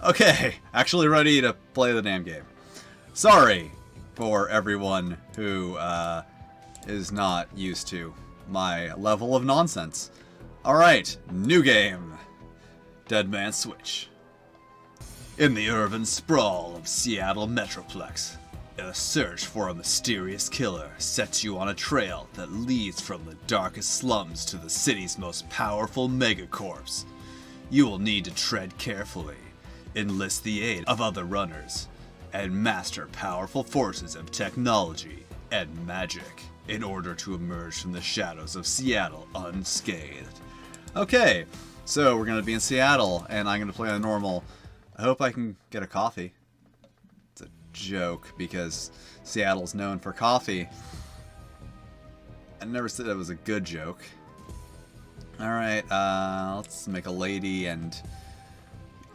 Okay, actually ready to play the damn game. Sorry for everyone who is not used to my level of nonsense. Alright, new game. Dead Man's Switch. In the urban sprawl of Seattle Metroplex, a search for a mysterious killer sets you on a trail that leads from the darkest slums to the city's most powerful megacorps. You will need to tread carefully, enlist the aid of other runners, and master powerful forces of technology and magic in order to emerge from the shadows of Seattle unscathed. Okay, so we're going to be in Seattle, and I'm going to play on normal. I hope I can get a coffee. It's a joke, because Seattle's known for coffee. I never said it was a good joke. Alright, let's make a lady and...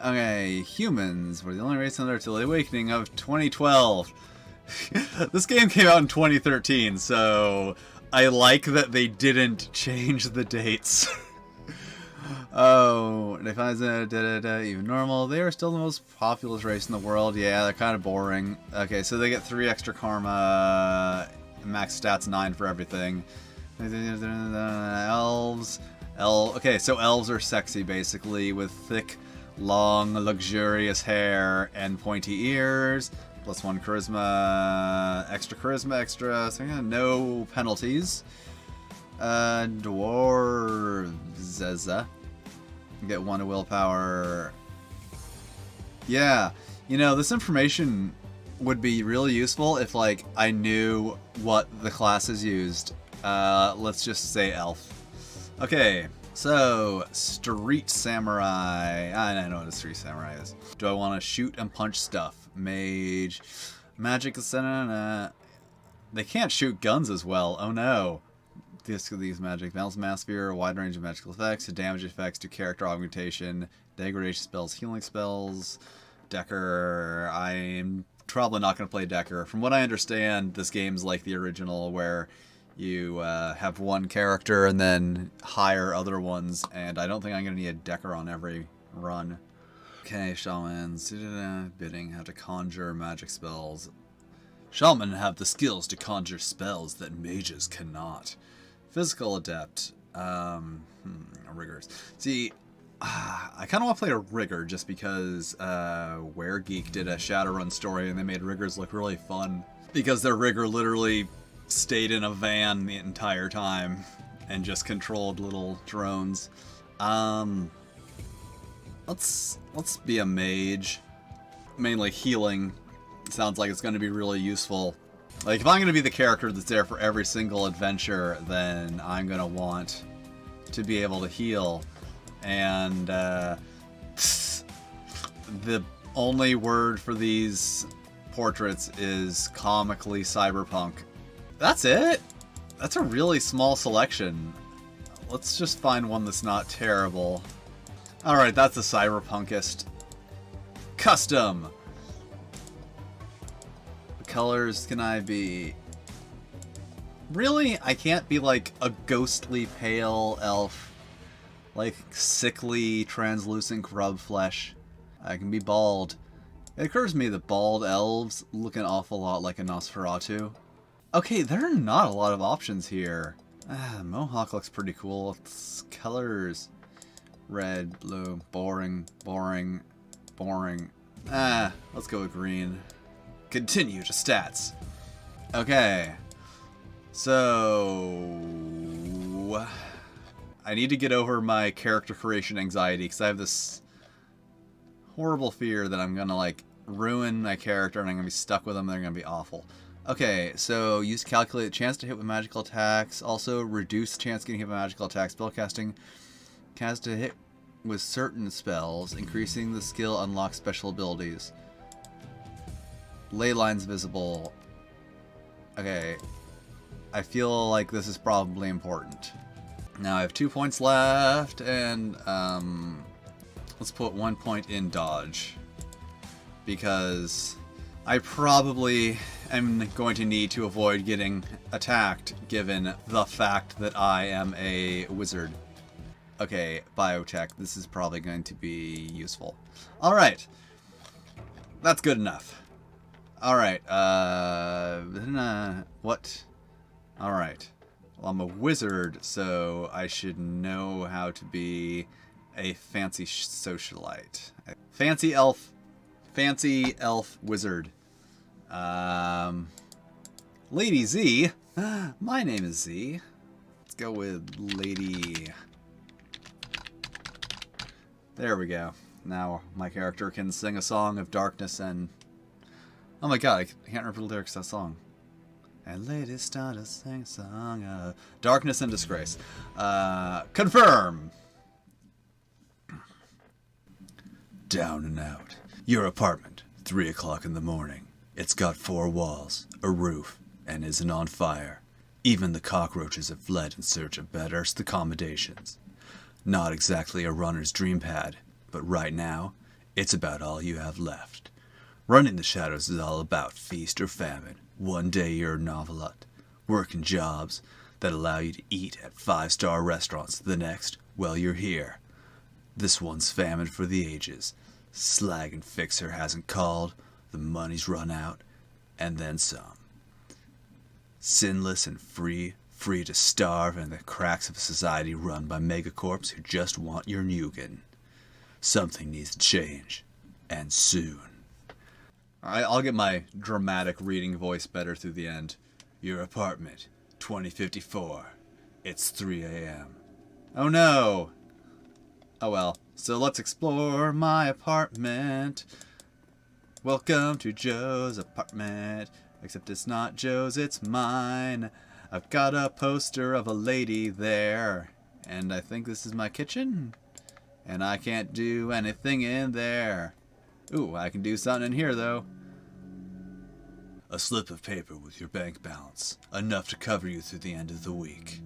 Okay, humans were the only race under till the awakening of 2012. This game came out in 2013, so I like that they didn't change the dates. Oh, they find even normal. They are still the most populous race in the world. Yeah, they're kind of boring. Okay, so they get 3 extra karma, max stats 9 for everything. Elves. Okay, so elves are sexy, basically, with thick, long, luxurious hair and pointy ears. +1 charisma, extra, so yeah, no penalties. Dwarves. Get 1 willpower. Yeah, you know, this information would be really useful if, like, I knew what the classes used. Let's just say elf. Okay, so, Street Samurai. I know what a Street Samurai is. Do I want to shoot and punch stuff? Mage. Magic. They can't shoot guns as well. Oh no. These magic balance mass sphere, a wide range of magical effects, damage effects to character augmentation, degradation spells, healing spells. Decker. I'm probably not going to play Decker. From what I understand, this game's like the original where you have one character and then hire other ones, and I don't think I'm going to need a Decker on every run. Okay, shamans. Bidding how to conjure magic spells. Shaman have the skills to conjure spells that mages cannot. Physical adept. Riggers. See, I kind of want to play a rigger just because WereGeek did a Shadowrun story and they made riggers look really fun. Because their rigger literally stayed in a van the entire time and just controlled little drones. Let's be a mage. Mainly healing. Sounds like it's going to be really useful. Like, if I'm going to be the character that's there for every single adventure, then I'm going to want to be able to heal. And the only word for these portraits is comically cyberpunk. That's it? That's a really small selection. Let's just find one that's not terrible. Alright, that's the cyberpunkist. Custom! What colors can I be? Really? I can't be like a ghostly pale elf. Like sickly, translucent grub flesh. I can be bald. It occurs to me that bald elves look an awful lot like a Nosferatu. Okay, there are not a lot of options here. Mohawk looks pretty cool. It's colors. Red, blue, boring. Let's go with green. Continue to stats. Okay. So... I need to get over my character creation anxiety because I have this horrible fear that I'm gonna, like, ruin my character and I'm gonna be stuck with them and they're gonna be awful. Okay, so use calculate chance to hit with magical attacks. Also reduce chance getting hit with magical attacks. Spellcasting. Cast to hit with certain spells. Increasing the skill unlocks special abilities. Ley lines visible. Okay. I feel like this is probably important. Now I have 2 points left, and let's put 1 point in dodge. Because I probably am going to need to avoid getting attacked, given the fact that I am a wizard. Okay, biotech. This is probably going to be useful. Alright. That's good enough. Alright, what? Alright. Well, I'm a wizard, so I should know how to be a fancy socialite. Fancy elf wizard. Lady Z. My name is Z. Let's go with Lady. There we go. Now my character can sing a song of darkness and... Oh my god, I can't remember the lyrics of that song. And lady started to sing a song of darkness and disgrace. Confirm! Down and out. Your apartment, 3 o'clock in the morning. It's got 4 walls, a roof, and isn't on fire. Even the cockroaches have fled in search of better accommodations. Not exactly a runner's dream pad, but right now, it's about all you have left. Running the shadows is all about feast or famine. One day you're a novelette, working jobs that allow you to eat at 5-star restaurants. The next, well, you're here. This one's famine for the ages. Slag and Fixer hasn't called, the money's run out, and then some. Sinless and free to starve in the cracks of a society run by megacorps who just want your Nugan. Something needs to change, and soon. Alright, I'll get my dramatic reading voice better through the end. Your apartment, 2054. It's 3 a.m. Oh no! Oh well. So let's explore my apartment. Welcome to Joe's apartment. Except it's not Joe's, it's mine. I've got a poster of a lady there. And I think this is my kitchen. And I can't do anything in there. Ooh, I can do something in here, though. A slip of paper with your bank balance. Enough to cover you through the end of the week.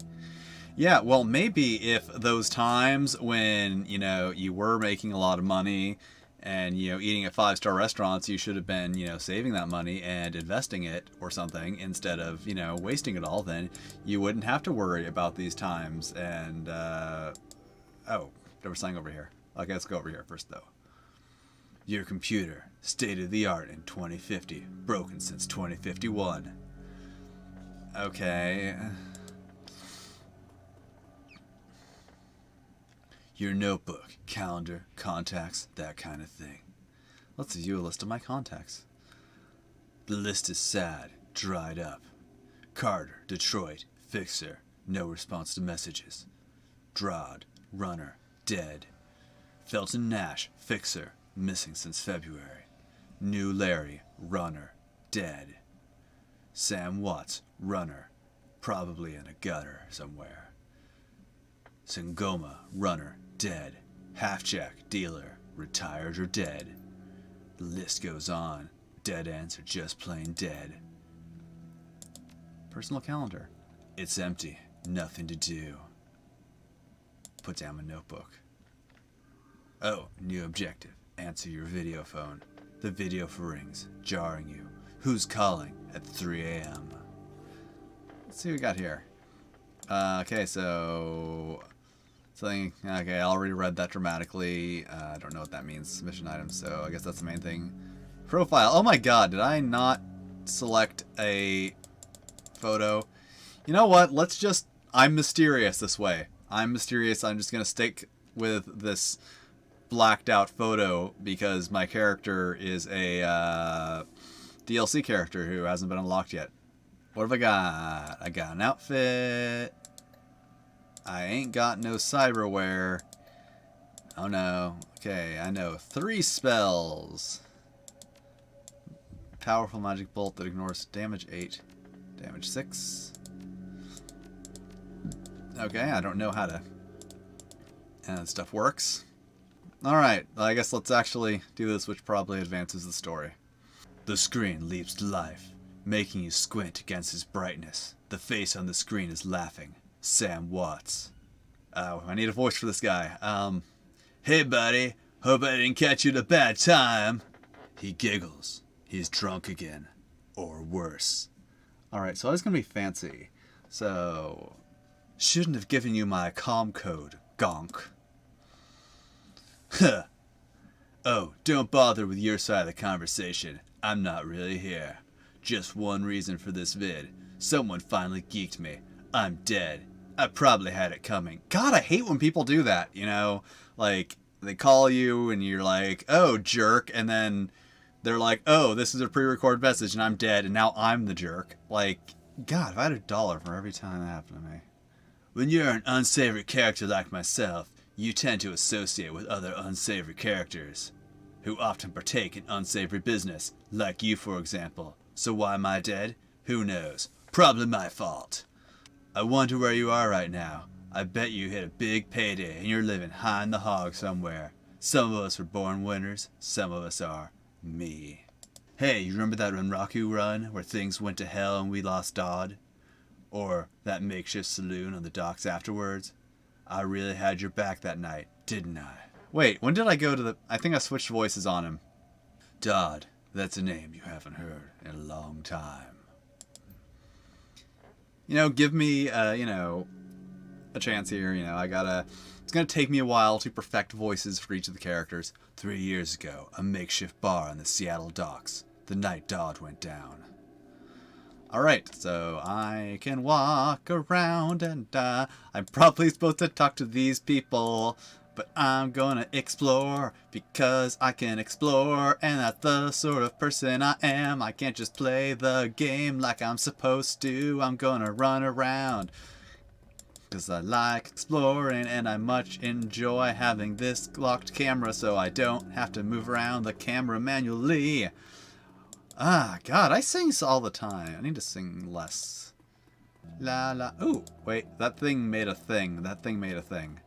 Yeah, well, maybe if those times when, you know, you were making a lot of money and, you know, eating at 5-star restaurants, you should have been, you know, saving that money and investing it or something instead of, you know, wasting it all, then you wouldn't have to worry about these times. And, oh, there was something over here. Okay, let's go over here first, though. Your computer, state-of-the-art in 2050, broken since 2051. Okay. Your notebook, calendar, contacts, that kind of thing. Let's view a list of my contacts. The list is sad, dried up. Carter, Detroit, Fixer, no response to messages. Drod, Runner, dead. Felton Nash, Fixer, missing since February. New Larry, Runner, dead. Sam Watts, Runner, probably in a gutter somewhere. Sangoma, Runner, dead. Halfjack, Dealer, retired or dead. The list goes on. Dead ends are just plain dead. Personal calendar. It's empty. Nothing to do. Put down my notebook. Oh, new objective. Answer your video phone. The video rings, jarring you. Who's calling at 3 a.m.? Let's see what we got here. Okay, so... something... Okay, I already read that dramatically. I don't know what that means. Submission items, so I guess that's the main thing. Profile. Oh my god, did I not select a photo? You know what? Let's just... I'm mysterious this way. I'm mysterious. I'm just going to stick with this blacked out photo because my character is a DLC character who hasn't been unlocked yet. What have I got? I got an outfit. I ain't got no cyberware. Oh no. Okay, I know 3 spells. Powerful magic bolt that ignores damage 8. Damage 6. Okay, I don't know how to... and stuff works. Alright, I guess let's actually do this, which probably advances the story. The screen leaps to life, making you squint against its brightness. The face on the screen is laughing. Sam Watts. Oh, I need a voice for this guy. Hey buddy, hope I didn't catch you at a bad time. He giggles. He's drunk again. Or worse. Alright, so I was gonna be fancy. So... shouldn't have given you my comm code, gonk. Huh. Oh, don't bother with your side of the conversation. I'm not really here. Just one reason for this vid. Someone finally geeked me. I'm dead. I probably had it coming. God, I hate when people do that, you know? Like, they call you and you're like, oh, jerk, and then they're like, oh, this is a pre-recorded message and I'm dead and now I'm the jerk. Like, God, if I had $1 for every time that happened to me. When you're an unsavory character like myself, you tend to associate with other unsavory characters, who often partake in unsavory business, like you for example. So why am I dead? Who knows? Probably my fault. I wonder where you are right now. I bet you hit a big payday and you're living high in the hog somewhere. Some of us were born winners, some of us are me. Hey, you remember that Renraku run where things went to hell and we lost Dodd? Or that makeshift saloon on the docks afterwards? I really had your back that night, didn't I? Wait, when did I go to the... I think I switched voices on him. Dodd, that's a name you haven't heard in a long time. You know, give me, a chance here. You know, it's gonna take me a while to perfect voices for each of the characters. 3 years ago, a makeshift bar on the Seattle docks. The night Dodd went down. Alright, so I can walk around and I'm probably supposed to talk to these people, but I'm gonna explore because I can explore and that's the sort of person I am. I can't just play the game like I'm supposed to. I'm gonna run around because I like exploring and I much enjoy having this locked camera so I don't have to move around the camera manually. Ah, God, I sing all the time. I need to sing less. La la. Ooh, wait, that thing made a thing. That thing made a thing.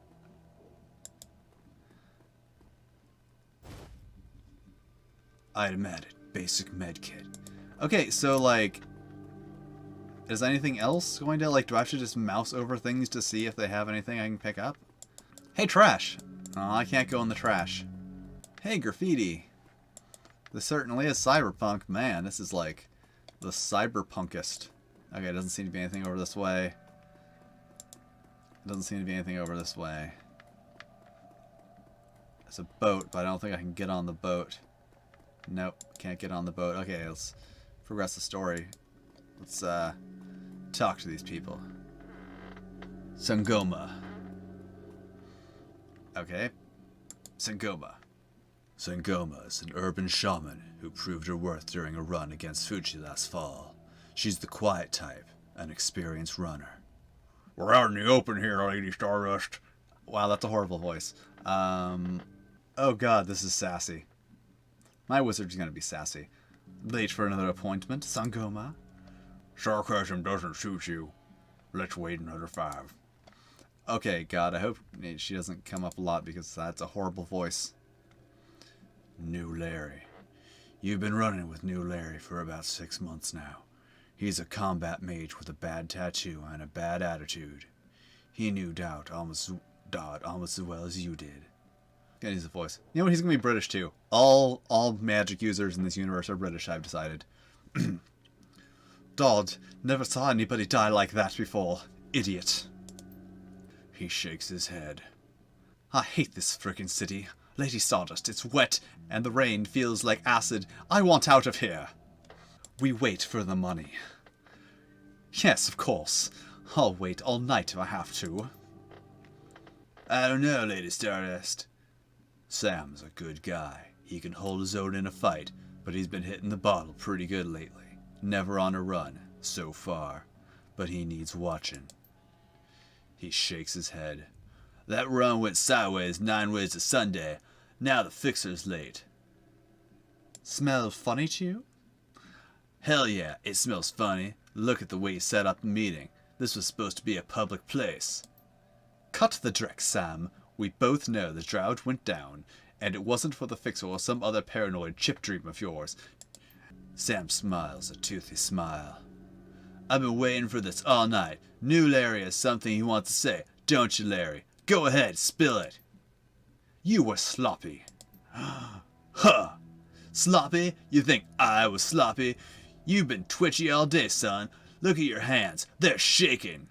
Item added. Basic medkit. Okay, so, like, is anything else going to, like, do I have to just mouse over things to see if they have anything I can pick up? Hey, trash! Oh, I can't go in the trash. Hey, graffiti! This certainly is cyberpunk. Man, this is like the cyberpunkest. Okay, doesn't seem to be anything over this way. Doesn't seem to be anything over this way. It's a boat, but I don't think I can get on the boat. Nope, can't get on the boat. Okay, let's progress the story. Let's talk to these people. Sangoma. Okay. Sangoma. Sangoma is an urban shaman who proved her worth during a run against Fuji last fall. She's the quiet type, an experienced runner. We're out in the open here, Lady Stardust. Wow, that's a horrible voice. Oh god, this is sassy. My wizard's gonna be sassy. Late for another appointment, Sangoma? Sarcasm doesn't suit you. Let's wait another 5. Okay, god, I hope she doesn't come up a lot because that's a horrible voice. New Larry. You've been running with New Larry for about 6 months now. He's a combat mage with a bad tattoo and a bad attitude. He knew Dodd almost as well as you did. Gotta use the voice. You know what? He's gonna be British too. All magic users in this universe are British, I've decided. Dodd, never saw anybody die like that before. Idiot. He shakes his head. I hate this frickin' city. Lady Stardust, it's wet, and the rain feels like acid. I want out of here. We wait for the money. Yes, of course. I'll wait all night if I have to. I don't know, Lady Stardust. Sam's a good guy. He can hold his own in a fight, but he's been hitting the bottle pretty good lately. Never on a run, so far. But he needs watching. He shakes his head. That run went sideways 9 ways to Sunday. Now the fixer's late. Smells funny to you? Hell yeah, it smells funny. Look at the way he set up the meeting. This was supposed to be a public place. Cut the dreck, Sam. We both know the drought went down, and it wasn't for the fixer or some other paranoid chip dream of yours. Sam smiles a toothy smile. I've been waiting for this all night. New Larry has something he wants to say, don't you, Larry? Go ahead, spill it. You were sloppy. Huh. Sloppy? You think I was sloppy? You've been twitchy all day, son. Look at your hands. They're shaking.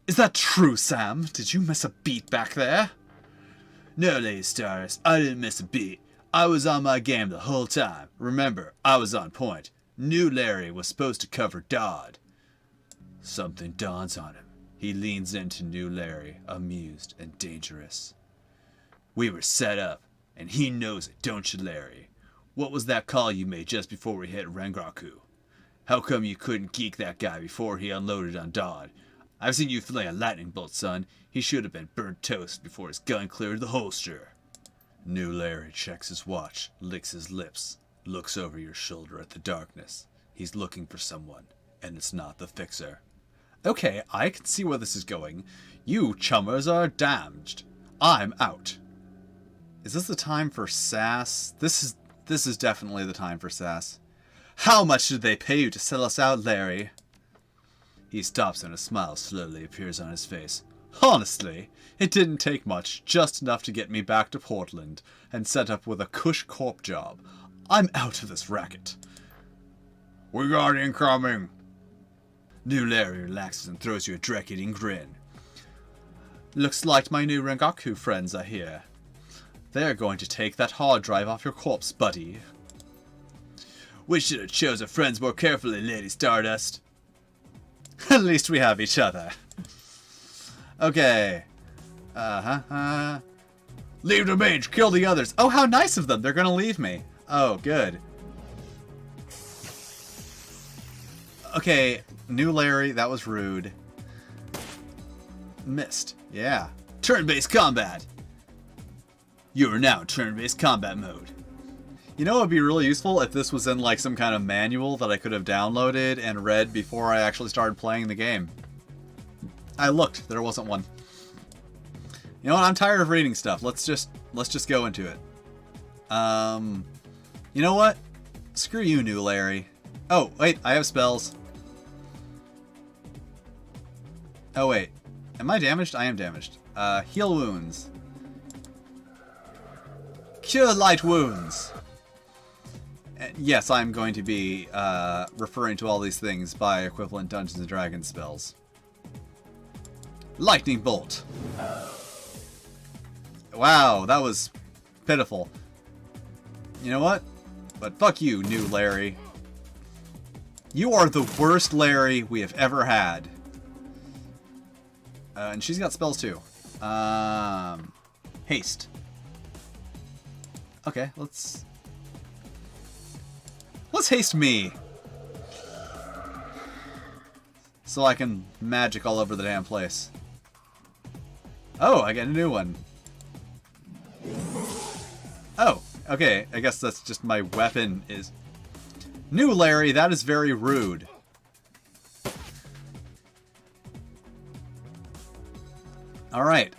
Is that true, Sam? Did you miss a beat back there? No, Lady Stardust, I didn't miss a beat. I was on my game the whole time. Remember, I was on point. New Larry was supposed to cover Dodd. Something dawns on him. He leans into New Larry, amused and dangerous. We were set up, and he knows it, don't you, Larry? What was that call you made just before we hit Rengaku? How come you couldn't geek that guy before he unloaded on Dodd? I've seen you fling a lightning bolt, son. He should have been burnt toast before his gun cleared the holster. New Larry checks his watch, licks his lips, looks over your shoulder at the darkness. He's looking for someone, and it's not the Fixer. Okay, I can see where this is going. You chummers are damned. I'm out. Is this the time for sass? This is definitely the time for sass. How much did they pay you to sell us out, Larry? He stops and a smile slowly appears on his face. Honestly, it didn't take much, just enough to get me back to Portland and set up with a cush corp job. I'm out of this racket. We got incoming. New Larry relaxes and throws you a dread-eating grin. Looks like my new Rengaku friends are here. They're going to take that hard drive off your corpse, buddy. We should have chosen friends more carefully, Lady Stardust. At least we have each other. Okay. Leave the mage, kill the others. Oh, how nice of them. They're gonna leave me. Oh, good. Okay, New Larry, that was rude. Missed. Yeah. Turn-based combat. You are now in turn-based combat mode. You know, it would be really useful if this was in like some kind of manual that I could have downloaded and read before I actually started playing the game. I looked, there wasn't one. You know what? I'm tired of reading stuff. Let's just go into it. You know what? Screw you, New Larry. Oh, wait, I have spells. Oh, wait. Am I damaged? I am damaged. Heal wounds. Cure light wounds. Yes, I'm going to be referring to all these things by equivalent Dungeons & Dragons spells. Lightning bolt. Wow, that was pitiful. You know what? But fuck you, New Larry. You are the worst Larry we have ever had. And she's got spells too. Haste. Okay, let's haste me. So I can magic all over the damn place. Oh, I get a new one. Oh, okay. I guess that's just my weapon is... New Larry, that is very rude. Alright.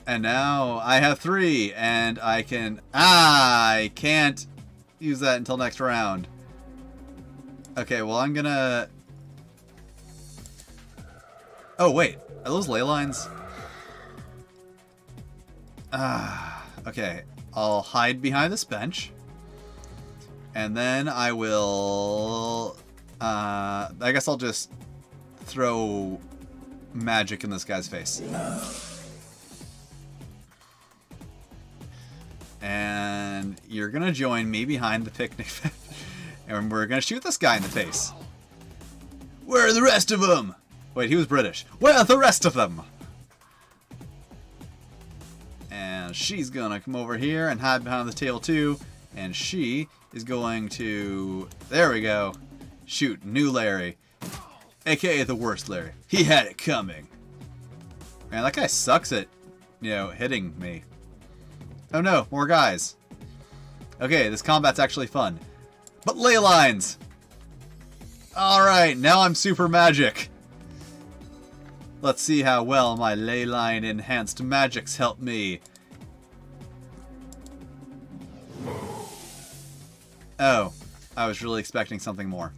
And now I have 3, and I can... I can't use that until next round. Okay, well I'm gonna... Oh, wait. Are those ley lines? Okay. I'll hide behind this bench. And then I will... I guess I'll just throw magic in this guy's face. And you're gonna join me behind the picnic bench. And we're gonna shoot this guy in the face. Where are the rest of them? Wait, he was British. Where are the rest of them? And she's gonna come over here and hide behind the tail too. And she is going to... There we go. Shoot, New Larry. AKA the worst Larry. He had it coming. Man, that guy sucks at, hitting me. Oh no, more guys. Okay, this combat's actually fun. But ley lines! Alright, now I'm super magic. Let's see how well my ley line enhanced magics help me. Oh, I was really expecting something more.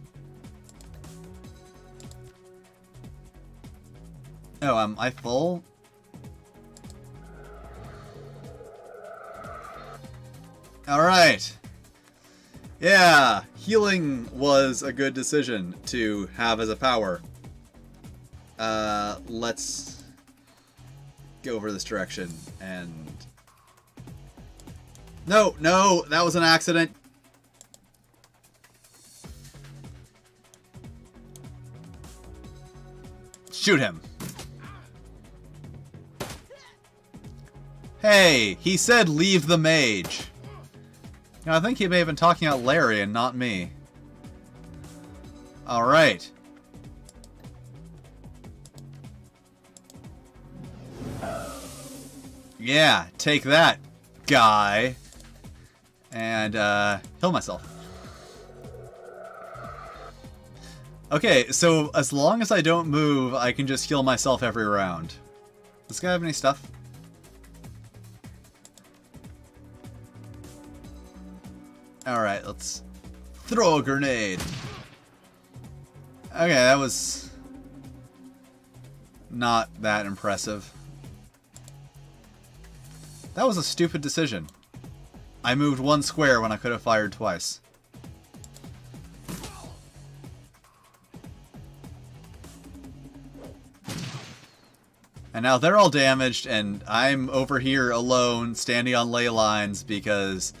Oh, am I full? Alright. Yeah, healing was a good decision to have as a power. Let's go over this direction and... No, no, that was an accident. Shoot him. Hey, he said leave the mage. Now, I think he may have been talking about Larry and not me. Alright. Yeah, take that, guy. And, heal myself. Okay, so as long as I don't move, I can just heal myself every round. Does this guy have any stuff? Alright, let's throw a grenade. Okay, that was not that impressive. That was a stupid decision. I moved one square when I could have fired twice. And now they're all damaged, and I'm over here alone, standing on ley lines, because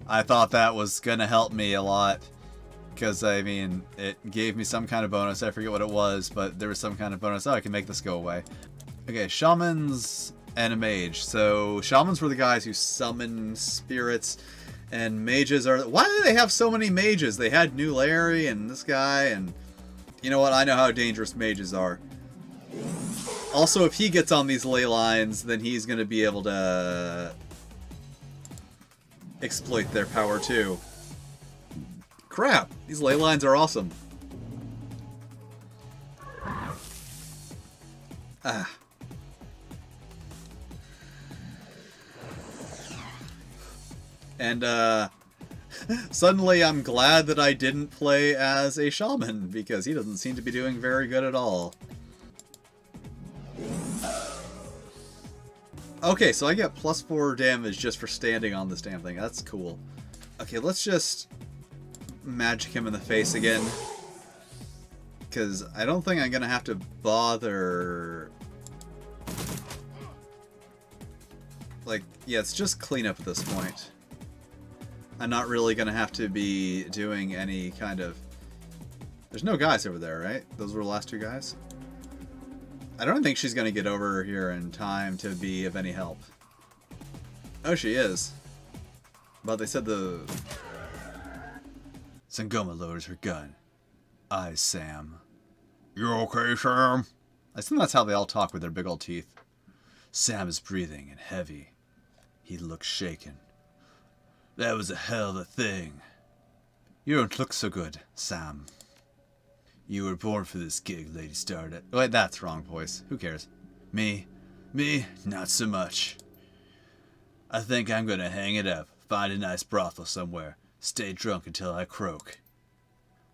I thought that was gonna help me a lot. Because, I mean, it gave me some kind of bonus. I forget what it was, but there was some kind of bonus. Oh, I can make this go away. Okay, shamans and a mage. So, shamans were the guys who summon spirits, and mages are... Why do they have so many mages? They had New Larry and this guy, and... You know what? I know how dangerous mages are. Also, if he gets on these ley lines, then he's going to be able to exploit their power too. Crap! These ley lines are awesome. Ah. And, suddenly I'm glad that I didn't play as a shaman, because he doesn't seem to be doing very good at all. Okay, so I get +4 damage just for standing on this damn thing. That's cool. Okay, let's just magic him in the face again. Because I don't think I'm going to have to bother... Like, yeah, it's just cleanup at this point. I'm not really going to have to be doing any kind of... There's no guys over there, right? Those were the last two guys? I don't think she's going to get over here in time to be of any help. Oh, she is. But they said the... Sangoma lowers her gun. Eyes Sam. You okay, Sam? I assume that's how they all talk with their big old teeth. Sam is breathing and heavy. He looks shaken. That was a hell of a thing. You don't look so good, Sam. You were born for this gig, Lady Stardust. Wait, that's wrong voice. Who cares? Me? Me? Not so much. I think I'm gonna hang it up, find a nice brothel somewhere, stay drunk until I croak.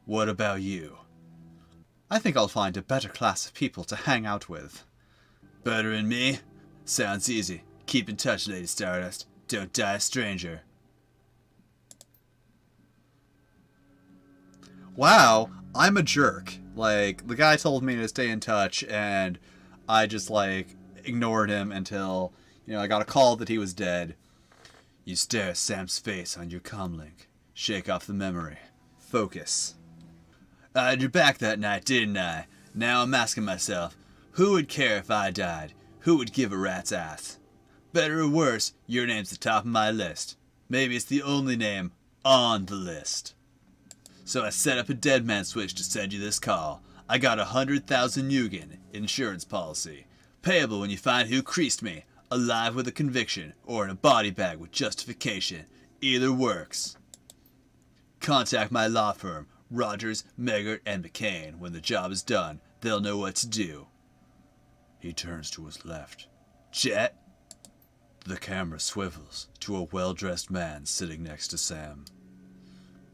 What about you? I think I'll find a better class of people to hang out with. Better than me? Sounds easy. Keep in touch, Lady Stardust. Don't die a stranger. Wow, I'm a jerk. Like, the guy told me to stay in touch, and I just, like, ignored him until, you know, I got a call that he was dead. You stare at Sam's face on your comlink. Shake off the memory. Focus. I had your back that night, didn't I? Now I'm asking myself, who would care if I died? Who would give a rat's ass? Better or worse, your name's the top of my list. Maybe it's the only name on the list. So I set up a dead man switch to send you this call. I got 100,000 Yugen insurance policy. Payable when you find who creased me. Alive with a conviction, or in a body bag with justification. Either works. Contact my law firm, Rogers, Megert, and McCain. When the job is done, they'll know what to do. He turns to his left. Jet? The camera swivels to a well-dressed man sitting next to Sam.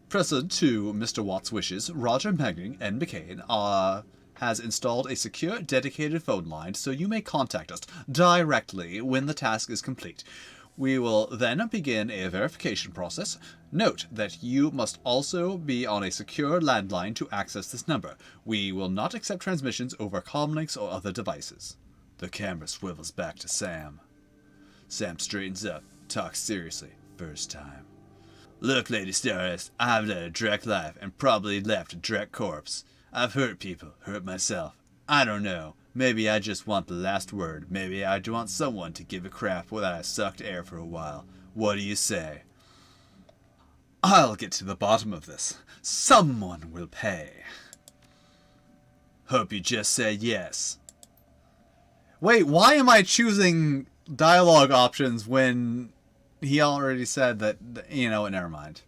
Pursuant to Mr. Watt's wishes, Roger, Megan, and McCain has installed a secure, dedicated phone line, so you may contact us directly when the task is complete. We will then begin a verification process. Note that you must also be on a secure landline to access this number. We will not accept transmissions over comlinks or other devices. The camera swivels back to Sam. Sam straightens up, talks seriously, first time. Look, Lady Stardust, I've led a direct life and probably left a direct corpse. I've hurt people, hurt myself. I don't know. Maybe I just want the last word. Maybe I want someone to give a crap that I sucked air for a while. What do you say? I'll get to the bottom of this. Someone will pay. Hope you just said yes. Wait, why am I choosing dialogue options when he already said that, you know what, never mind.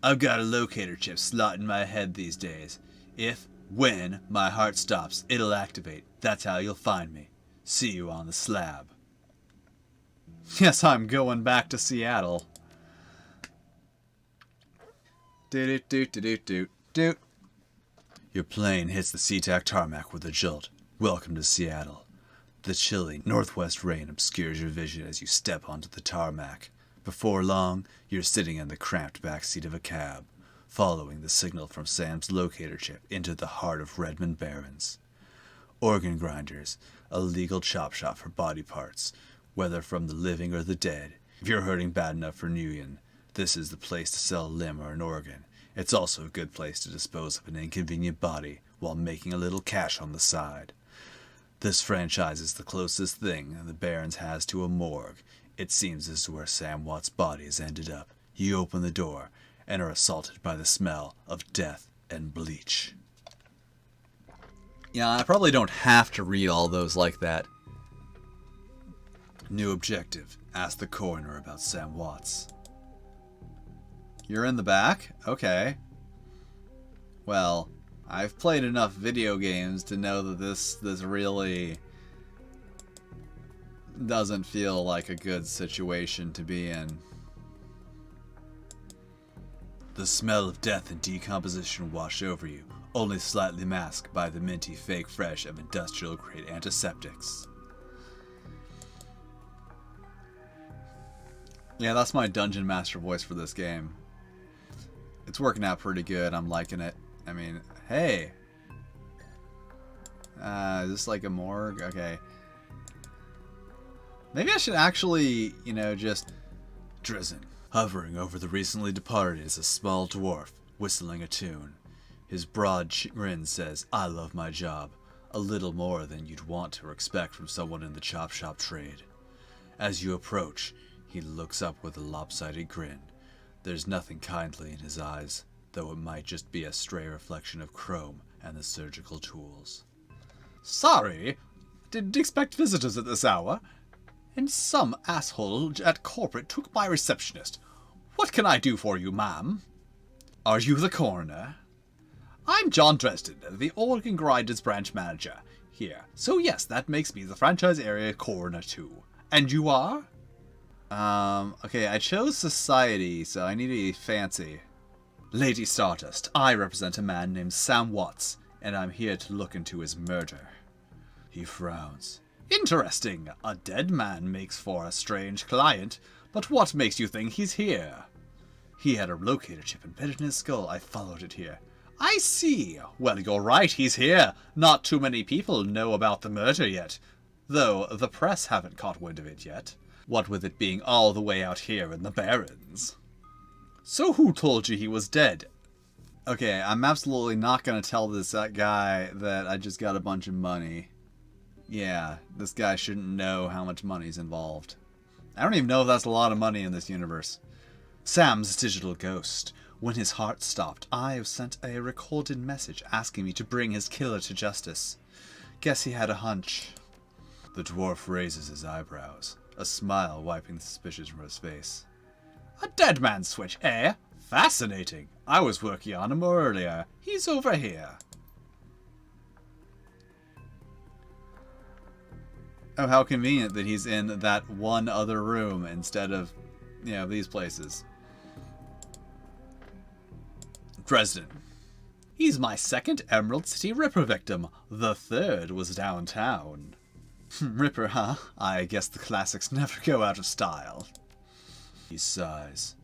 I've got a locator chip slot in my head these days. When my heart stops, it'll activate. That's how you'll find me. See you on the slab. Yes, I'm going back to Seattle. Doot. Your plane hits the SeaTac tarmac with a jolt. Welcome to Seattle. The chilly northwest rain obscures your vision as you step onto the tarmac. Before long, you're sitting in the cramped backseat of a cab, following the signal from Sam's locator chip into the heart of Redmond Barrens. Organ grinders, a legal chop shop for body parts, whether from the living or the dead. If you're hurting bad enough for Nguyen, this is the place to sell a limb or an organ. It's also a good place to dispose of an inconvenient body while making a little cash on the side. This franchise is the closest thing the Barrens has to a morgue. It seems this is where Sam Watt's body has ended up. You open the door and are assaulted by the smell of death and bleach. Yeah, I probably don't have to read all those like that. New objective. Ask the coroner about Sam Watts. You're in the back? Okay. Well, I've played enough video games to know that this really doesn't feel like a good situation to be in. The smell of death and decomposition wash over you, only slightly masked by the minty fake fresh of industrial-grade antiseptics. Yeah, that's my Dungeon Master voice for this game. It's working out pretty good. I'm liking it. I mean, hey. Is this like a morgue? Okay. Maybe I should actually, you know, just... Drizzen. Hovering over the recently departed is a small dwarf, whistling a tune. His broad grin says, I love my job. A little more than you'd want to expect from someone in the chop shop trade. As you approach, he looks up with a lopsided grin. There's nothing kindly in his eyes, though it might just be a stray reflection of chrome and the surgical tools. Sorry, didn't expect visitors at this hour. And some asshole at corporate took my receptionist. What can I do for you, ma'am? Are you the coroner? I'm John Dresden, the Organ Grinders branch manager here. So yes, that makes me the franchise area coroner too. And you are? Okay, I chose society, so I need to be fancy. Lady Stardust, I represent a man named Sam Watts, and I'm here to look into his murder. He frowns. Interesting. A dead man makes for a strange client, but what makes you think he's here? He had a locator chip embedded in his skull. I followed it here. I see. Well, you're right, he's here. Not too many people know about the murder yet, though the press haven't caught wind of it yet. What with it being all the way out here in the Barrens. So who told you he was dead? Okay, I'm absolutely not going to tell this guy that I just got a bunch of money. Yeah, this guy shouldn't know how much money's involved. I don't even know if that's a lot of money in this universe. Sam's digital ghost. When his heart stopped, I sent a recorded message asking me to bring his killer to justice. Guess he had a hunch. The dwarf raises his eyebrows, a smile wiping the suspicion from his face. A dead man's switch, eh? Fascinating. I was working on him earlier. He's over here. Oh, how convenient that he's in that one other room instead of, you know, these places. Dresden. He's my second Emerald City Ripper victim. The third was downtown. Ripper, huh? I guess the classics never go out of style. He sighs.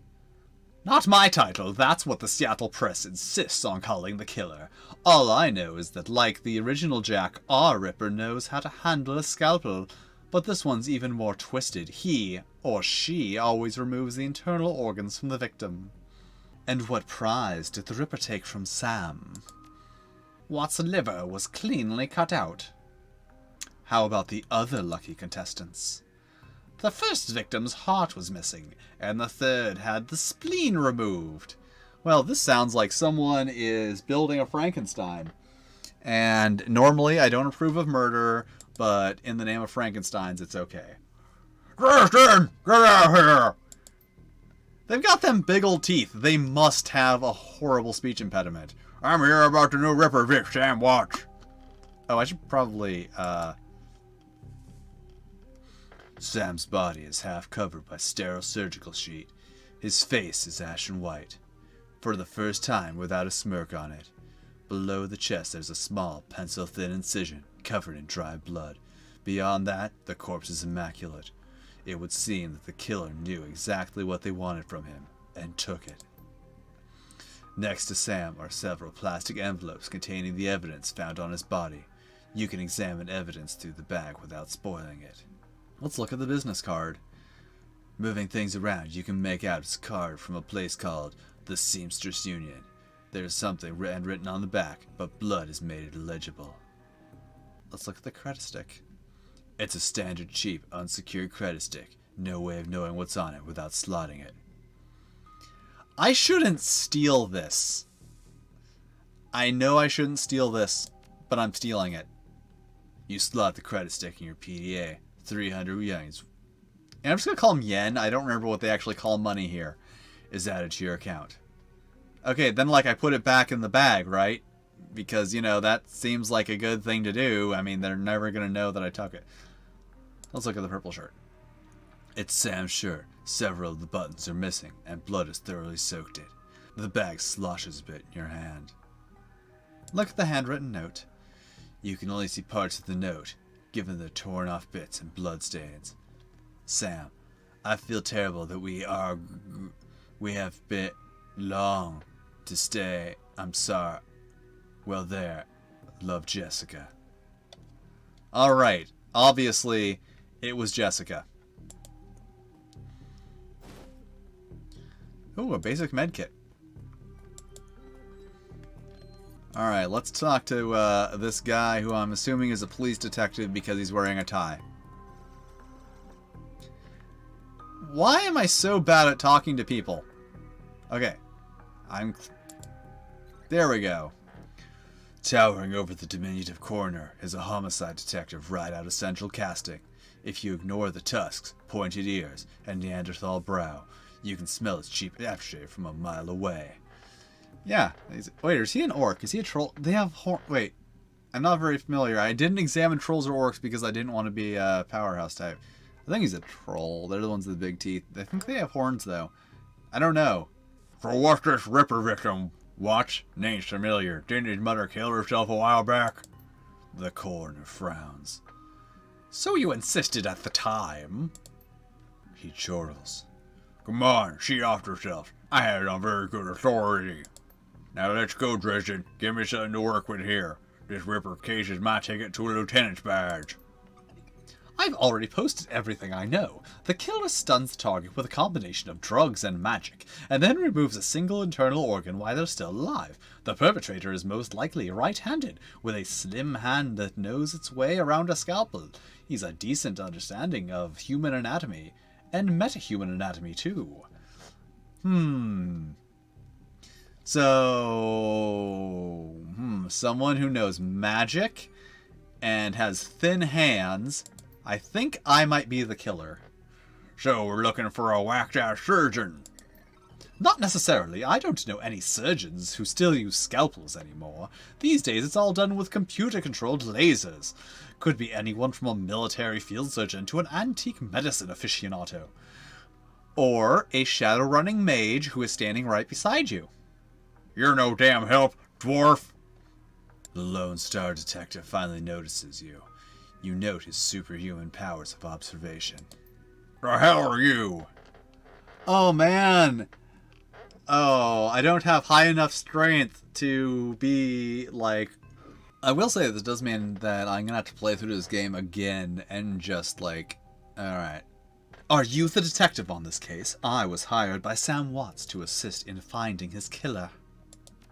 Not my title, that's what the Seattle Press insists on calling the killer. All I know is that, like the original Jack, our Ripper knows how to handle a scalpel, but this one's even more twisted. He, or she, always removes the internal organs from the victim. And what prize did the Ripper take from Sam? Watt's liver was cleanly cut out. How about the other lucky contestants? The first victim's heart was missing, and the third had the spleen removed. Well, this sounds like someone is building a Frankenstein. And normally I don't approve of murder, but in the name of Frankensteins, it's okay. Justin, get out here! They've got them big old teeth. They must have a horrible speech impediment. I'm here about the new Ripper Vic, Sam Watch. Oh, I should probably, Sam's body is half covered by sterile surgical sheet. His face is ashen white, for the first time without a smirk on it. Below the chest there's a small, pencil-thin incision, covered in dry blood. Beyond that, the corpse is immaculate. It would seem that the killer knew exactly what they wanted from him, and took it. Next to Sam are several plastic envelopes containing the evidence found on his body. You can examine evidence through the bag without spoiling it. Let's look at the business card. Moving things around, you can make out it's a card from a place called the Seamstress Union. There's something written on the back, but blood has made it illegible. Let's look at the credit stick. It's a standard cheap, unsecured credit stick. No way of knowing what's on it without slotting it. I shouldn't steal this. I know I shouldn't steal this, but I'm stealing it. You slot the credit stick in your PDA. 300 yens. And I'm just going to call them yen. I don't remember what they actually call money here. Is added to your account. Okay, then like I put it back in the bag, right? Because, you know, that seems like a good thing to do. I mean, they're never going to know that I took it. Let's look at the purple shirt. It's Sam's shirt. Several of the buttons are missing, and blood has thoroughly soaked it. The bag sloshes a bit in your hand. Look at the handwritten note. You can only see parts of the note, given the torn off bits and blood stains. Sam, I feel terrible that we have been long to stay. I'm sorry. Well there, love, Jessica. Alright, obviously it was Jessica. Ooh, a basic med kit. Alright, let's talk to this guy who I'm assuming is a police detective because he's wearing a tie. Why am I so bad at talking to people? Okay. There we go. Towering over the diminutive coroner is a homicide detective right out of central casting. If you ignore the tusks, pointed ears, and Neanderthal brow, you can smell its cheap aftershave from a mile away. Yeah. Wait, is he an orc? Is he a troll? They have wait. I'm not very familiar. I didn't examine trolls or orcs because I didn't want to be a powerhouse type. I think he's a troll. They're the ones with the big teeth. I think they have horns, though. I don't know. For what's this Ripper victim? What? Name's familiar. Didn't his mother kill herself a while back? The coroner frowns. So you insisted at the time? He chortles. Come on, she offed herself. I had it on very good authority. Now let's go, Dresden. Give me something to work with here. This Ripper case is my ticket to a lieutenant's badge. I've already posted everything I know. The killer stuns the target with a combination of drugs and magic, and then removes a single internal organ while they're still alive. The perpetrator is most likely right-handed, with a slim hand that knows its way around a scalpel. He's a decent understanding of human anatomy, and metahuman anatomy too. So, someone who knows magic and has thin hands. I think I might be the killer. So we're looking for a whacked-out surgeon. Not necessarily. I don't know any surgeons who still use scalpels anymore. These days it's all done with computer-controlled lasers. Could be anyone from a military field surgeon to an antique medicine aficionado. Or a shadow-running mage who is standing right beside you. You're no damn help, dwarf! The Lone Star Detective finally notices you. You note his superhuman powers of observation. The hell are you? Oh man! I don't have high enough strength to be, like... I will say this does mean that I'm gonna have to play through this game again and just, like... Alright. Are you the detective on this case? I was hired by Sam Watts to assist in finding his killer.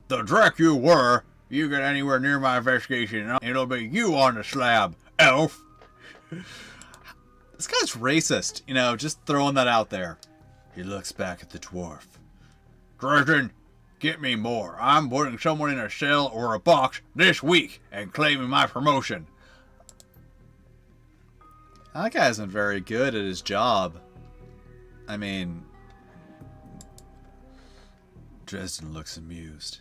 The dreck you were! You get anywhere near my investigation, it'll be you on the slab, elf! This guy's racist, you know, just throwing that out there. He looks back at the dwarf. Dresden, get me more. I'm putting someone in a cell or a box this week and claiming my promotion. That guy isn't very good at his job. I mean... Dresden looks amused.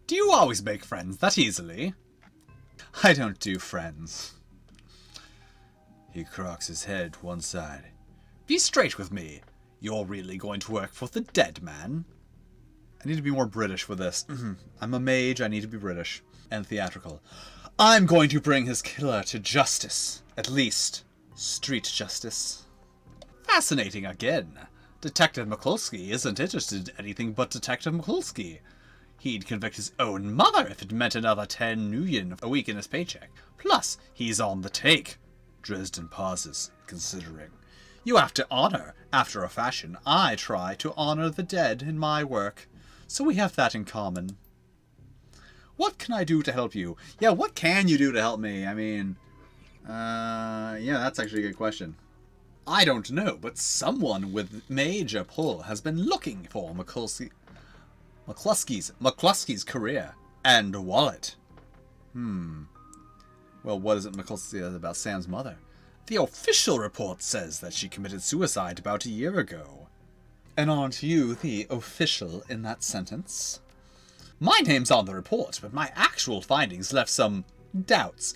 Do you always make friends that easily? I don't do friends. He cocks his head to one side. Be straight with me. You're really going to work for the dead man? I need to be more British with this. I'm a mage, I need to be British. And theatrical. I'm going to bring his killer to justice. At least, street justice. Fascinating again. Detective McCluskey isn't interested in anything but Detective McCluskey. He'd convict his own mother if it meant another 10 million a week in his paycheck. Plus, he's on the take. Dresden pauses, considering. You have to honor. After a fashion, I try to honor the dead in my work. So we have that in common. What can I do to help you? Yeah, what can you do to help me? I mean, yeah, that's actually a good question. I don't know, but someone with major pull has been looking for McCluskey's career and wallet. Well, what is it McCluskey says about Sam's mother? The official report says that she committed suicide about a year ago. And aren't you the official in that sentence? My name's on the report, but my actual findings left some doubts.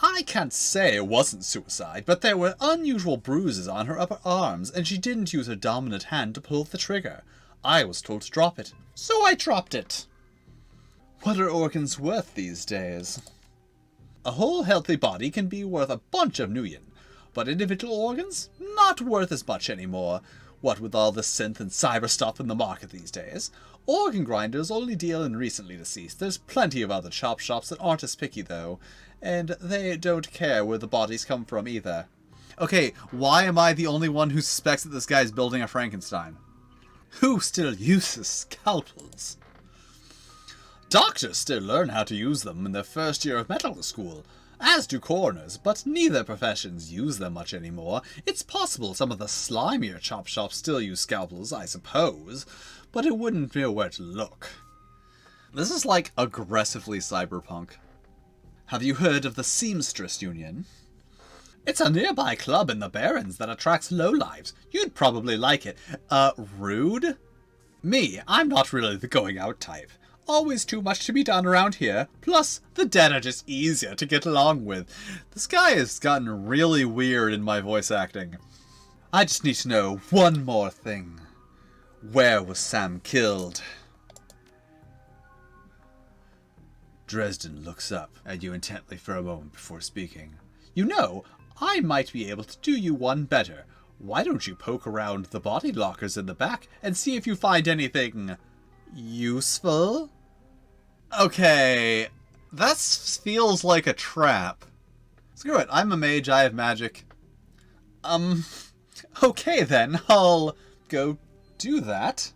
I can't say it wasn't suicide, but there were unusual bruises on her upper arms, and she didn't use her dominant hand to pull the trigger. I was told to drop it, so I dropped it. What are organs worth these days? A whole healthy body can be worth a bunch of nuyen, but individual organs? Not worth as much anymore. What with all the synth and cyber stuff in the market these days. Organ grinders only deal in recently deceased. There's plenty of other chop shops that aren't as picky though, and they don't care where the bodies come from either. Okay, why am I the only one who suspects that this guy's building a Frankenstein? Who still uses scalpels? Doctors still learn how to use them in their first year of medical school, as do coroners, but neither professions use them much anymore. It's possible some of the slimier chop shops still use scalpels, I suppose, but it wouldn't know where to look. This is like aggressively cyberpunk. Have you heard of the Seamstress Union? It's a nearby club in the Barrens that attracts lowlives. You'd probably like it. Rude? Me, I'm not really the going out type. Always too much to be done around here. Plus, the dead are just easier to get along with. This guy has gotten really weird in my voice acting. I just need to know one more thing. Where was Sam killed? Dresden looks up at you intently for a moment before speaking. You know, I might be able to do you one better. Why don't you poke around the body lockers in the back and see if you find anything useful? Okay, that feels like a trap. Screw it, I'm a mage, I have magic. Okay then, I'll go do that.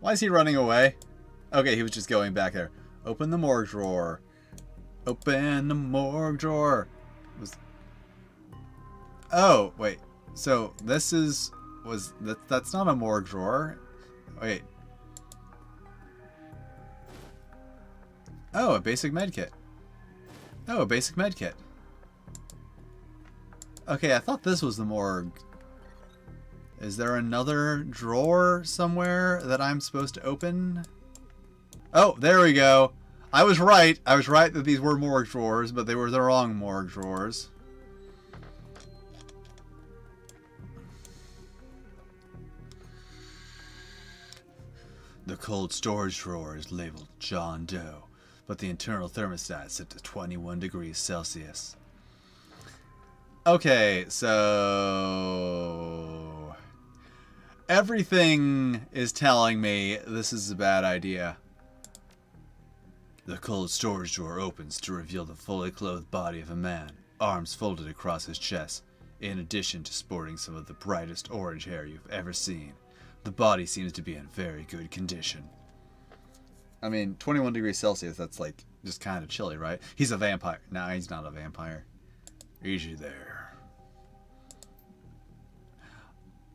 Why is he running away? Okay, he was just going back there. Open the morgue drawer. Open the morgue drawer. Oh, wait. So, this is... That's not a morgue drawer. Wait. Oh, a basic medkit. Oh, a basic medkit. Okay, I thought this was the morgue. Is there another drawer somewhere that I'm supposed to open? Oh, there we go. I was right. I was right that these were morgue drawers, but they were the wrong morgue drawers. The cold storage drawer is labeled John Doe, but the internal thermostat is set to 21 degrees Celsius. Okay, so... Everything is telling me this is a bad idea. The cold storage door opens to reveal the fully clothed body of a man, arms folded across his chest, in addition to sporting some of the brightest orange hair you've ever seen. The body seems to be in very good condition. I mean, 21 degrees Celsius, that's like just kind of chilly, right? He's a vampire. No, he's not a vampire. Easy there.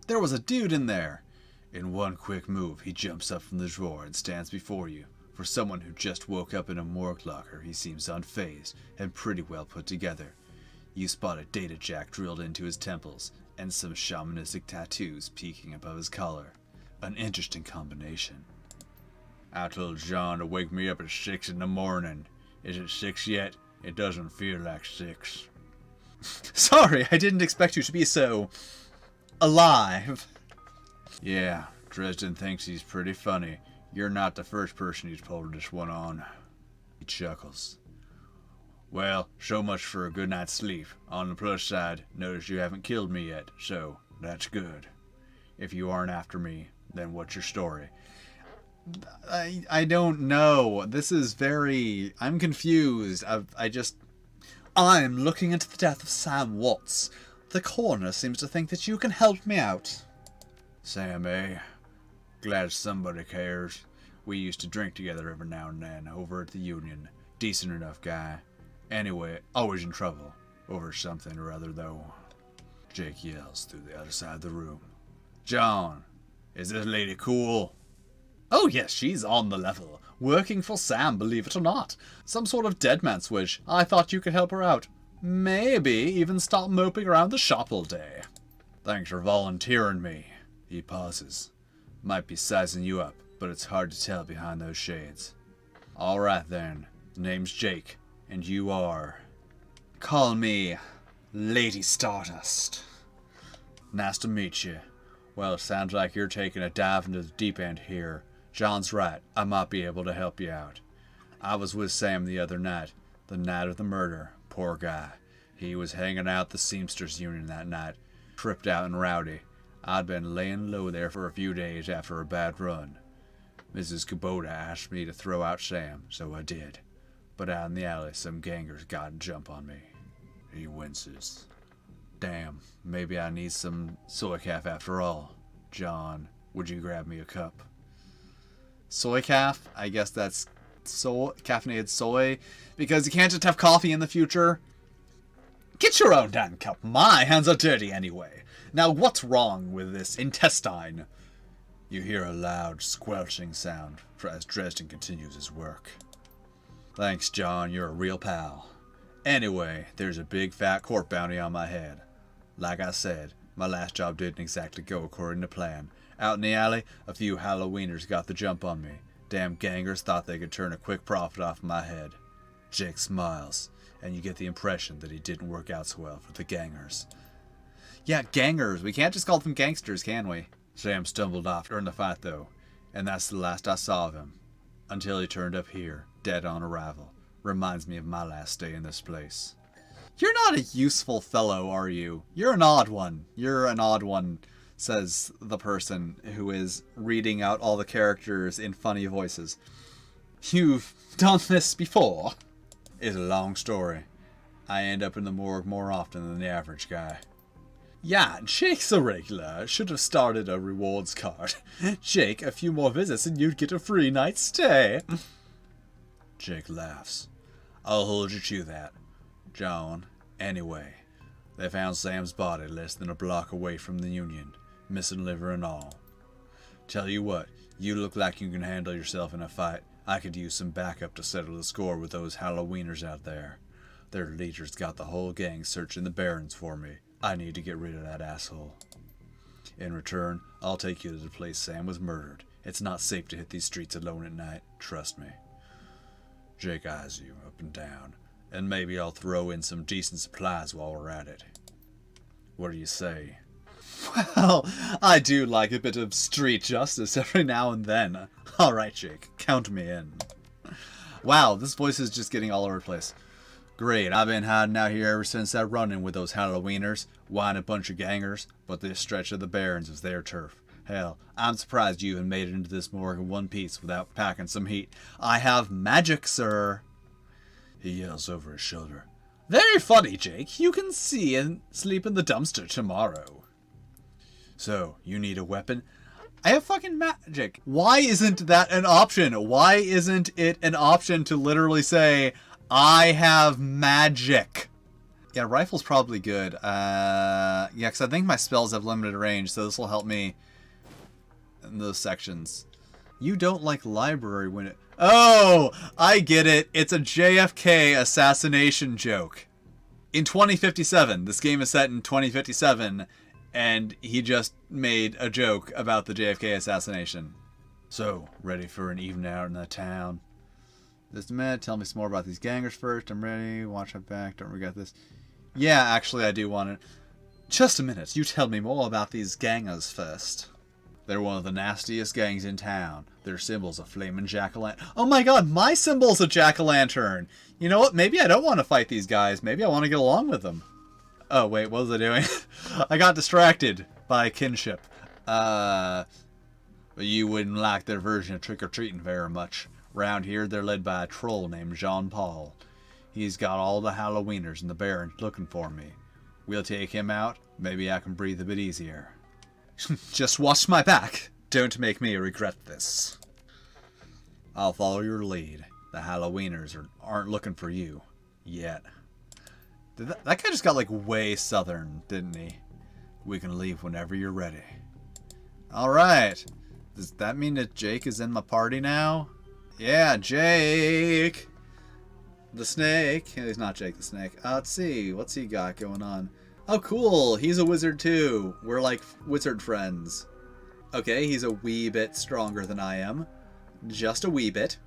There was a dude in there. In one quick move, he jumps up from the drawer and stands before you. For someone who just woke up in a morgue locker, he seems unfazed and pretty well put together. You spot a data jack drilled into his temples and some shamanistic tattoos peeking above his collar. An interesting combination. I told John to wake me up at 6 in the morning. Is it 6 yet? It doesn't feel like 6. Sorry, I didn't expect you to be so... alive. Yeah, Dresden thinks he's pretty funny. You're not the first person he's pulled this one on. He chuckles. Well, so much for a good night's sleep. On the plus side, notice you haven't killed me yet, so that's good. If you aren't after me, then what's your story? I don't know. This is very... I'm confused. I'm looking into the death of Sam Watts. The coroner seems to think that you can help me out. Sam, eh? Glad somebody cares. We used to drink together every now and then over at the Union. Decent enough guy. Anyway, always in trouble. Over something or other, though. Jake yells through the other side of the room. John, is this lady cool? Oh yes, she's on the level. Working for Sam, believe it or not. Some sort of dead man switch. I thought you could help her out. Maybe even stop moping around the shop all day. Thanks for volunteering me. He pauses. Might be sizing you up, but it's hard to tell behind those shades. Alright then. Name's Jake, and you are... Call me Lady Stardust. Nice to meet you. Well, it sounds like you're taking a dive into the deep end here. John's right. I might be able to help you out. I was with Sam the other night. The night of the murder. Poor guy. He was hanging out at the Seamsters Union that night. Tripped out and rowdy. I'd been laying low there for a few days after a bad run. Mrs. Kubota asked me to throw out Sam, so I did. But out in the alley, some gangers got a jump on me. He winces. Damn, maybe I need some soy calf after all. John, would you grab me a cup? Soy calf? I guess that's caffeinated soy. Because you can't just have coffee in the future. Get your own damn cup. My hands are dirty anyway. Now what's wrong with this intestine? You hear a loud squelching sound as Dresden continues his work. Thanks, John. You're a real pal. Anyway, there's a big fat court bounty on my head. Like I said, my last job didn't exactly go according to plan. Out in the alley, a few Halloweeners got the jump on me. Damn gangers thought they could turn a quick profit off my head. Jake smiles, and you get the impression that he didn't work out so well for the gangers. Yeah, gangers. We can't just call them gangsters, can we? Sam stumbled off during the fight, though, and that's the last I saw of him. Until he turned up here, dead on arrival. Reminds me of my last stay in this place. You're not a useful fellow, are you? You're an odd one. You're an odd one, says the person who is reading out all the characters in funny voices. You've done this before? It's a long story. I end up in the morgue more often than the average guy. Yeah, Jake's a regular. Should have started a rewards card. Jake, a few more visits and you'd get a free night's stay. Jake laughs. I'll hold you to that. John, anyway, they found Sam's body less than a block away from the Union, missing liver and all. Tell you what, you look like you can handle yourself in a fight. I could use some backup to settle the score with those Halloweeners out there. Their leader's got the whole gang searching the barrens for me. I need to get rid of that asshole. In return, I'll take you to the place Sam was murdered. It's not safe to hit these streets alone at night, trust me. Jake eyes you up and down, and maybe I'll throw in some decent supplies while we're at it. What do you say? Well, I do like a bit of street justice every now and then. Alright, Jake, count me in. Wow, this voice is just getting all over the place. Great, I've been hiding out here ever since that run-in with those Halloweeners, wine a bunch of gangers, but this stretch of the Barrens is their turf. Hell, I'm surprised you even made it into this morgue in one piece without packing some heat. I have magic, sir. He yells over his shoulder. Very funny, Jake. You can see and sleep in the dumpster tomorrow. So, you need a weapon? I have fucking magic. Why isn't that an option? Why isn't it an option to literally say, I have magic? Yeah, rifle's probably good. Yeah, because I think my spells have limited range, so this will help me in those sections. You don't like library when it... Oh, I get it. It's a JFK assassination joke. In 2057, this game is set in 2057, and he just made a joke about the JFK assassination. So, ready for an evening out in the town? Just a minute, tell me some more about these gangers first. I'm ready. Watch my back. Don't regret this. Yeah, actually, I do want it. Just a minute. You tell me more about these gangers first. They're one of the nastiest gangs in town. Their symbol's a flaming jack-o'-lantern. Oh my god, my symbol's a jack-o'-lantern! You know what? Maybe I don't want to fight these guys. Maybe I want to get along with them. Oh, wait, what was I doing? I got distracted by kinship. But you wouldn't like their version of trick-or-treating very much. Round here, they're led by a troll named Jean-Paul. He's got all the Halloweeners in the Barrens looking for me. We'll take him out. Maybe I can breathe a bit easier. Just watch my back. Don't make me regret this. I'll follow your lead. The Halloweeners aren't looking for you. Yet. That guy just got like way southern, didn't he? We can leave whenever you're ready. Alright. Does that mean that Jake is in my party now? Yeah, Jake! The snake. He's not Jake the snake. Let's see. What's he got going on? Oh, cool. He's a wizard, too. We're like wizard friends. Okay, he's a wee bit stronger than I am. Just a wee bit.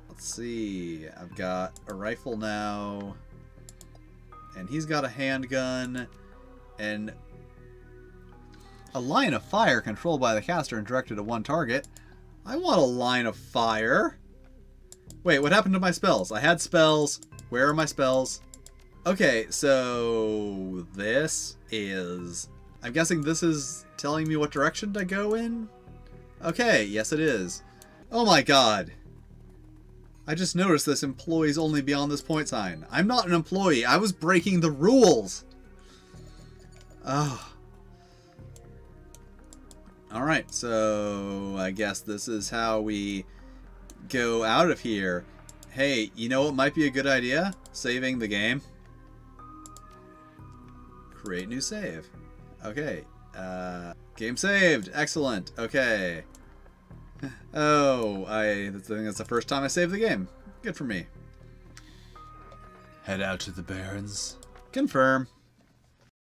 Let's see. I've got a rifle now. And he's got a handgun. And a line of fire controlled by the caster and directed at one target. I want a line of fire. Wait, what happened to my spells? I had spells. Where are my spells? Okay, so this is... I'm guessing this is telling me what direction to go in? Okay, yes it is. Oh my god. I just noticed this employees only beyond this point sign. I'm not an employee. I was breaking the rules. Oh. Alright, so I guess this is how we go out of here. Hey, you know what might be a good idea? Saving the game. Create new save. Okay. Game saved. Excellent. Okay. Oh, I think that's the first time I saved the game. Good for me. Head out to the Barrens. Confirm.